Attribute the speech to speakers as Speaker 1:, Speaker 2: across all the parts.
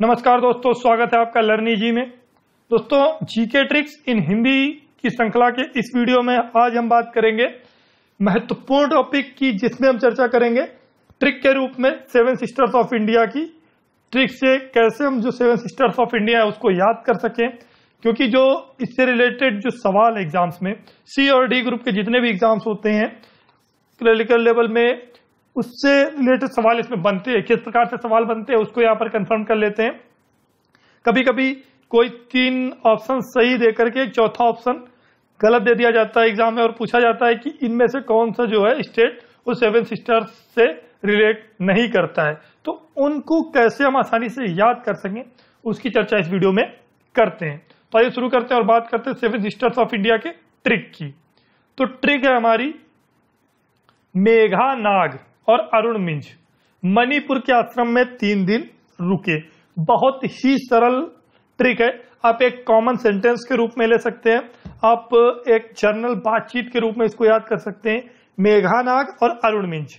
Speaker 1: नमस्कार दोस्तों, स्वागत है आपका लर्नी जी में। दोस्तों, जीके ट्रिक्स इन हिंदी की श्रृंखला के इस वीडियो में आज हम बात करेंगे महत्वपूर्ण टॉपिक की, जिसमें हम चर्चा करेंगे ट्रिक के रूप में सेवन सिस्टर्स ऑफ इंडिया की। ट्रिक से कैसे हम जो सेवन सिस्टर्स ऑफ इंडिया है उसको याद कर सकें, क्योंकि जो इससे रिलेटेड जो सवाल एग्जाम्स में सी और डी ग्रुप के जितने भी एग्जाम्स होते हैं क्लिनिकल लेवल में, उससे रिलेटेड सवाल इसमें बनते हैं। किस प्रकार से सवाल बनते हैं उसको यहाँ पर कंफर्म कर लेते हैं। कभी कभी कोई 3 ऑप्शन सही देकर के एक चौथा ऑप्शन गलत दे दिया जाता है एग्जाम में और पूछा जाता है कि इनमें से कौन सा जो है स्टेट वो सेवन सिस्टर्स से रिलेट नहीं करता है। तो उनको कैसे हम आसानी से याद कर सकें उसकी चर्चा इस वीडियो में करते हैं। तो आइए शुरू करते हैं और बात करते हैं सेवन सिस्टर्स ऑफ इंडिया के ट्रिक की। तो ट्रिक है हमारी मेघा नाग और अरुण मिंज मणिपुर के आश्रम में 3 दिन रुके। बहुत ही सरल ट्रिक है। आप एक कॉमन सेंटेंस के रूप में ले सकते हैं, आप एक जर्नल बातचीत के रूप में इसको याद कर सकते हैं। मेघा नाग और अरुण मिंज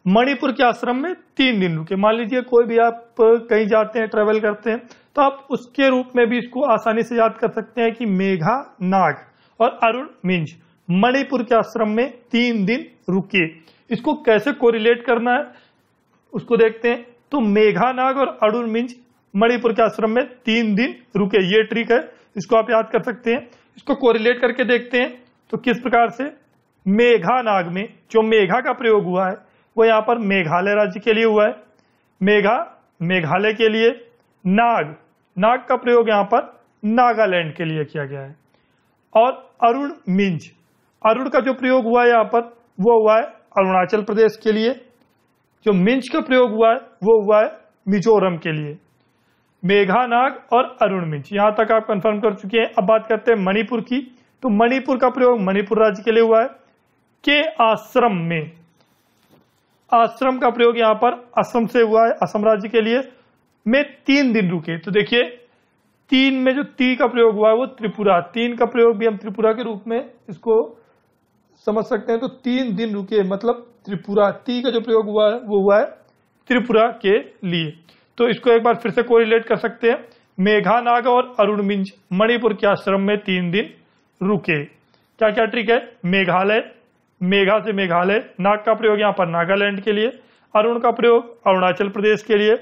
Speaker 1: मणिपुर के आश्रम में 3 दिन रुके। मान लीजिए कोई भी आप कहीं जाते हैं, ट्रेवल करते हैं, तो आप उसके रूप में भी इसको आसानी से याद कर सकते हैं कि मेघा नाग और अरुण मिंज मणिपुर के आश्रम में 3 दिन रुके। इसको कैसे कोरिलेट करना है उसको देखते हैं। तो मेघा नाग और अरुण मिंज मणिपुर के आश्रम में 3 दिन रुके, ये ट्रिक है, इसको आप याद कर सकते हैं। इसको कोरिलेट करके देखते हैं तो किस प्रकार से मेघा नाग में जो मेघा का प्रयोग हुआ है वो यहाँ पर मेघालय राज्य के लिए हुआ है। मेघा मेघालय के लिए, नाग नाग का प्रयोग यहाँ पर नागालैंड के लिए किया गया है। और अरुण मिंज, अरुण का जो प्रयोग हुआ है यहाँ पर वो हुआ है अरुणाचल प्रदेश के लिए। जो मिंज का प्रयोग हुआ है वो हुआ है मिजोरम के लिए। मेघा नाग और अरुण मिंज, यहां तक आप कंफर्म कर चुके हैं। अब बात करते हैं मणिपुर की। तो मणिपुर का प्रयोग मणिपुर राज्य के लिए हुआ है। के आश्रम में, आश्रम का प्रयोग यहां पर असम से हुआ है, असम राज्य के लिए। में 3 दिन रुके, तो देखिए 3 में जो ती का प्रयोग हुआ है वो त्रिपुरा, 3 का प्रयोग भी हम त्रिपुरा के रूप में इसको समझ सकते हैं। तो 3 दिन रुके मतलब त्रिपुरा, ती का जो प्रयोग हुआ है वो हुआ है त्रिपुरा के लिए। तो इसको एक बार फिर से कोरिलेट कर सकते हैं। मेघा नाग और अरुण मिंज मणिपुर के आश्रम में 3 दिन रुके। क्या क्या ट्रिक है? मेघालय, मेघा से मेघालय, नाग का प्रयोग यहाँ पर नागालैंड के लिए, अरुण का प्रयोग अरुणाचल प्रदेश के लिए,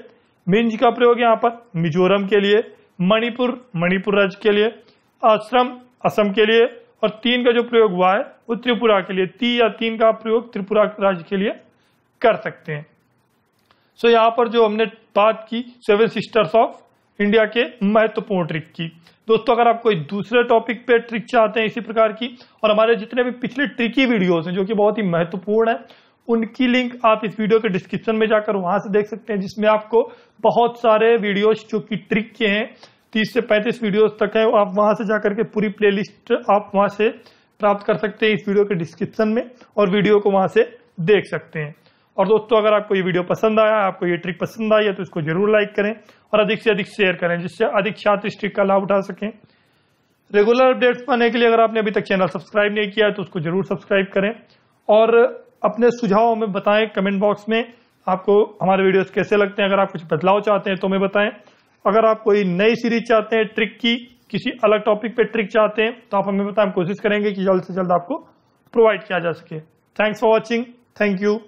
Speaker 1: मिंज का प्रयोग यहाँ पर मिजोरम के लिए, मणिपुर मणिपुर राज्य के लिए, आश्रम असम के लिए, और 3 का जो प्रयोग हुआ है वो त्रिपुरा के लिए। ती या 3 का प्रयोग त्रिपुरा राज्य के लिए कर सकते हैं। सो यहाँ पर जो हमने बात की सेवन सिस्टर्स ऑफ इंडिया के महत्वपूर्ण ट्रिक की। दोस्तों, अगर आप कोई दूसरे टॉपिक पे ट्रिक चाहते हैं इसी प्रकार की, और हमारे जितने भी पिछले ट्रिकी वीडियोस हैं जो कि बहुत ही महत्वपूर्ण है, उनकी लिंक आप इस वीडियो के डिस्क्रिप्शन में जाकर वहां से देख सकते हैं, जिसमें आपको बहुत सारे वीडियोस जो कि ट्रिक के हैं 30 से 35 वीडियोस तक है, आप वहां से जाकर के पूरी प्लेलिस्ट आप वहां से प्राप्त कर सकते हैं इस वीडियो के डिस्क्रिप्शन में, और वीडियो को वहां से देख सकते हैं। और दोस्तों, अगर आपको ये वीडियो पसंद आया, आपको ये ट्रिक पसंद आई है, तो इसको जरूर लाइक करें और अधिक से अधिक शेयर करें, जिससे अधिक छात्र इस ट्रिक का लाभ उठा सकें। रेगुलर अपडेट्स पाने के लिए अगर आपने अभी तक चैनल सब्सक्राइब नहीं किया है तो उसको जरूर सब्सक्राइब करें, और अपने सुझाव हमें बताएं कमेंट बॉक्स में आपको हमारे वीडियोस कैसे लगते हैं। अगर आप कुछ बदलाव चाहते हैं तो हमें बताएं। अगर आप कोई नई सीरीज चाहते हैं ट्रिक की, किसी अलग टॉपिक पे ट्रिक चाहते हैं, तो आप हमें बताएं, हम कोशिश करेंगे कि जल्द से जल्द आपको प्रोवाइड किया जा सके। Thanks for watching, thank you.